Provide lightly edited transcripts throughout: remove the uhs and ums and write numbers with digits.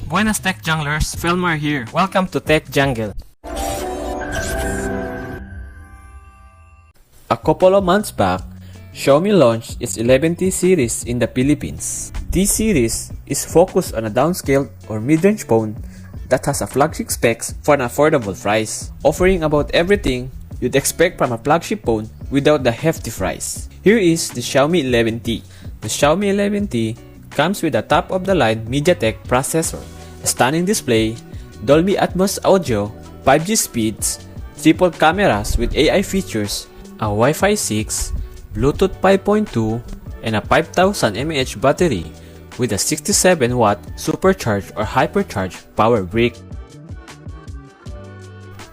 Buenas Tech Junglers, Filmar here. Welcome to Tech Jungle. A couple of months back, Xiaomi launched its 11T series in the Philippines. This series is focused on a downscaled or mid-range phone that has a flagship specs for an affordable price, offering about everything you'd expect from a flagship phone without the hefty price. Here is the Xiaomi 11T. The Xiaomi 11T comes with a top-of-the-line MediaTek processor, a stunning display, Dolby Atmos audio, 5G speeds, triple cameras with AI features, a Wi-Fi 6, Bluetooth 5.2, and a 5000 mAh battery with a 67-watt supercharged or hypercharged power brick.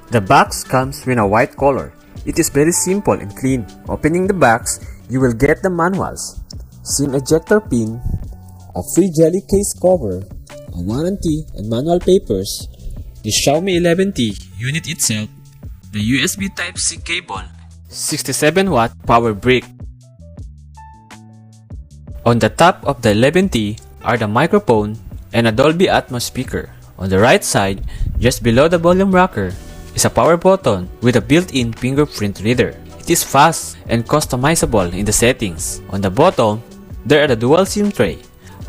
The box comes in a white color. It is very simple and clean. Opening the box, you will get the manuals, SIM ejector pin, a free jelly case cover, a warranty and manual papers, the Xiaomi 11T unit itself, the USB Type-C cable, 67-watt power brick. On the top of the 11T are the microphone and a Dolby Atmos speaker. On the right side, just below the volume rocker, is a power button with a built-in fingerprint reader. It is fast and customizable in the settings. On the bottom, there are the dual SIM tray,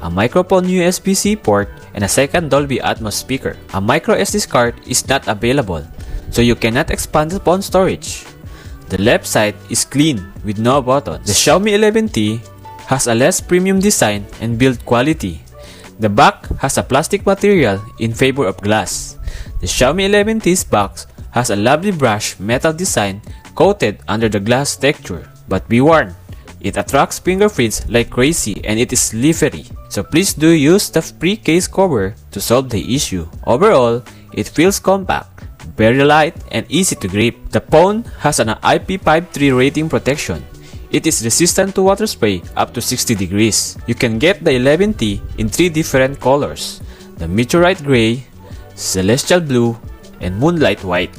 a microphone USB-C port, and a second Dolby Atmos speaker. A micro SD card is not available, so you cannot expand the phone storage. The left side is clean with no buttons. The Xiaomi 11T has a less premium design and build quality. The back has a plastic material in favor of glass. The Xiaomi 11T's box has a lovely brushed metal design coated under the glass texture. But be warned, it attracts fingerprints like crazy and it is slippery. So please do use the free case cover to solve the issue. Overall, it feels compact, very light, and easy to grip. The phone has an IP53 rating protection. It is resistant to water spray up to 60 degrees. You can get the 11T in 3 different colors: the meteorite gray, celestial blue, and moonlight white.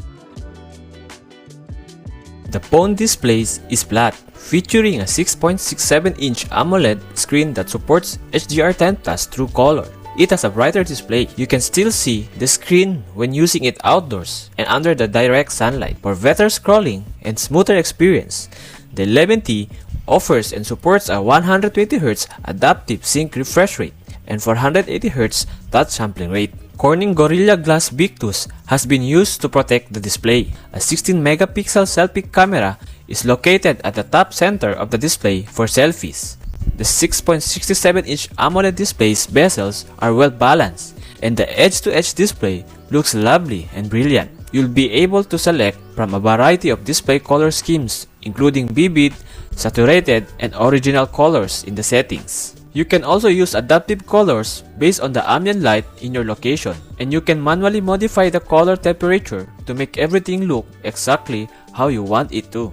The phone display is flat, featuring a 6.67-inch AMOLED screen that supports HDR10+ True Color. It has a brighter display. You can still see the screen when using it outdoors and under the direct sunlight. For better scrolling and smoother experience, the 11T offers and supports a 120Hz adaptive sync refresh rate and 480Hz touch sampling rate. Corning Gorilla Glass Victus has been used to protect the display. A 16-megapixel selfie camera is located at the top center of the display for selfies. The 6.67-inch AMOLED display's bezels are well balanced, and the edge-to-edge display looks lovely and brilliant. You'll be able to select from a variety of display color schemes, including vivid, saturated, and original colors in the settings. You can also use adaptive colors based on the ambient light in your location, and you can manually modify the color temperature to make everything look exactly how you want it to.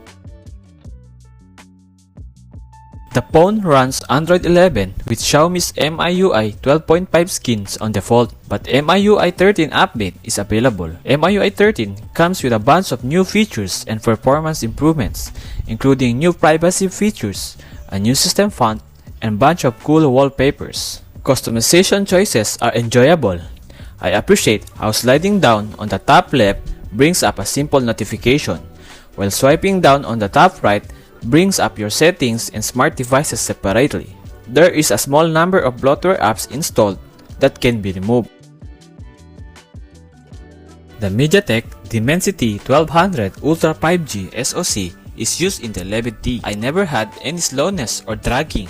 The phone runs Android 11 with Xiaomi's MIUI 12.5 skins on default, but MIUI 13 update is available. MIUI 13 comes with a bunch of new features and performance improvements, including new privacy features, a new system font, and bunch of cool wallpapers. Customization choices are enjoyable. I appreciate how sliding down on the top left brings up a simple notification, while swiping down on the top right brings up your settings and smart devices separately. There is a small number of bloatware apps installed that can be removed. The MediaTek Dimensity 1200 Ultra 5G SoC is used in the 11T. I never had any slowness or dragging,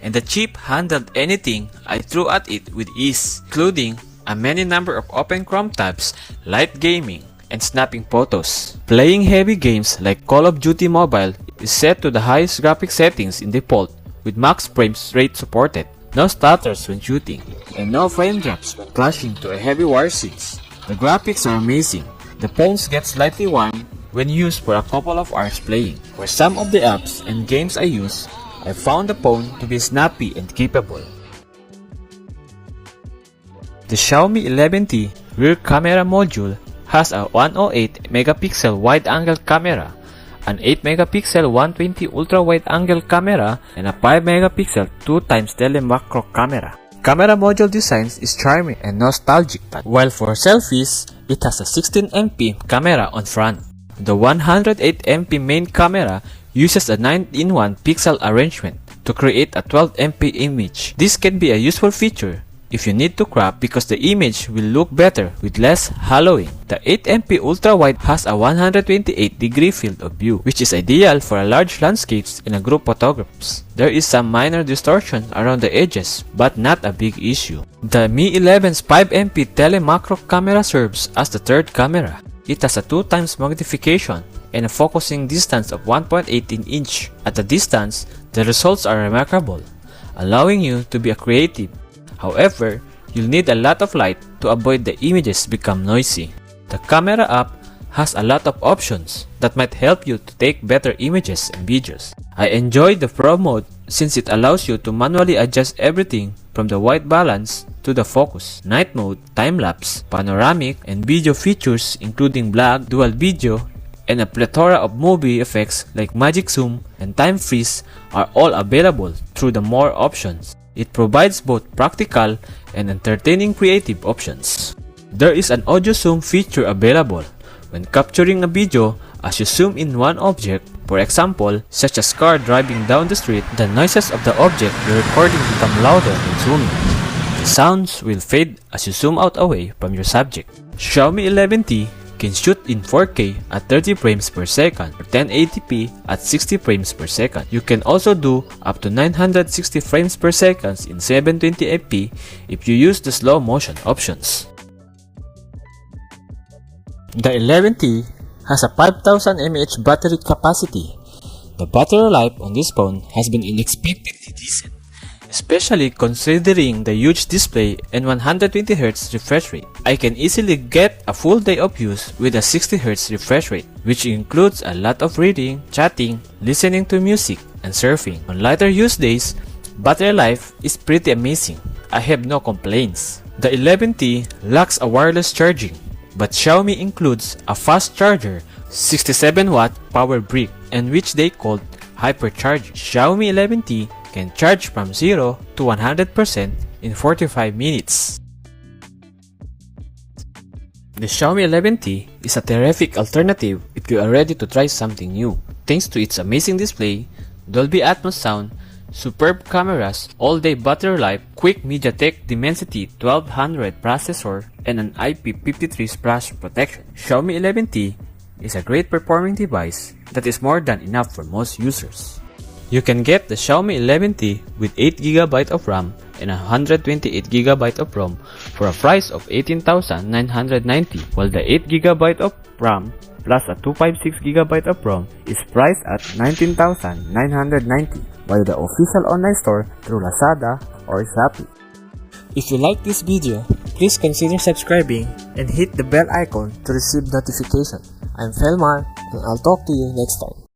and the chip handled anything I threw at it with ease, including a many number of open Chrome tabs, light gaming, and snapping photos. Playing heavy games like Call of Duty Mobile is set to the highest graphic settings in default with max frame rate supported. No stutters when shooting, and no frame drops when clashing to a heavy war scenes. The graphics are amazing. The phones get slightly warm when used for a couple of hours playing. For some of the apps and games I use, I found the phone to be snappy and capable. The Xiaomi 11T rear camera module has a 108-megapixel wide-angle camera, an 8-megapixel 120 ultra-wide-angle camera, and a 5-megapixel 2x telemacro camera. camera module design is charming and nostalgic, while for selfies, it has a 16MP camera on front. The 108MP main camera uses a 9-in-1 pixel arrangement to create a 12MP image. This can be a useful feature if you need to crop because the image will look better with less hallowing. The 8MP ultra-wide has a 128-degree field of view, which is ideal for large landscapes and group photographs. There is some minor distortion around the edges, but not a big issue. The Mi 11's 5MP tele-macro camera serves as the third camera. It has a 2x magnification and a focusing distance of 1.18 inch. At the distance, the results are remarkable, allowing you to be creative. However, you'll need a lot of light to avoid the images become noisy. The camera app has a lot of options that might help you to take better images and videos. I enjoy the Pro mode since it allows you to manually adjust everything from the white balance to the focus, night mode, time-lapse, panoramic, and video features including black, dual video, and a plethora of movie effects like magic zoom and time freeze are all available through the more options. It provides both practical and entertaining creative options. There is an audio zoom feature available. When capturing a video, as you zoom in one object, for example, such as car driving down the street, the noises of the object you're recording become louder when zooming. The sounds will fade as you zoom out away from your subject. Xiaomi 11T can shoot in 4K at 30 frames per second or 1080p at 60 frames per second. You can also do up to 960 frames per second in 720p if you use the slow motion options. The 11T has a 5000 mAh battery capacity. The battery life on this phone has been unexpectedly decent, especially considering the huge display and 120Hz refresh rate. I can easily get a full day of use with a 60Hz refresh rate, which includes a lot of reading, chatting, listening to music, and surfing. On lighter use days, battery life is pretty amazing. I have no complaints. The 11T lacks a wireless charging, but Xiaomi includes a fast charger, 67-watt power brick, and which they called hypercharger. Xiaomi 11T can charge from 0 to 100% in 45 minutes. The Xiaomi 11T is a terrific alternative if you are ready to try something new. Thanks to its amazing display, Dolby Atmos sound, superb cameras, all-day battery life, quick MediaTek Dimensity 1200 processor, and an IP53 splash protection, Xiaomi 11T is a great performing device that is more than enough for most users. You can get the Xiaomi 11T with 8GB of RAM and 128GB of ROM for a price of 18,990, while the 8GB of RAM plus a 256GB of ROM is priced at 19,990 by the official online store through Lazada or Shopee. If you like this video, please consider subscribing and hit the bell icon to receive notification. I'm Felmar and I'll talk to you next time.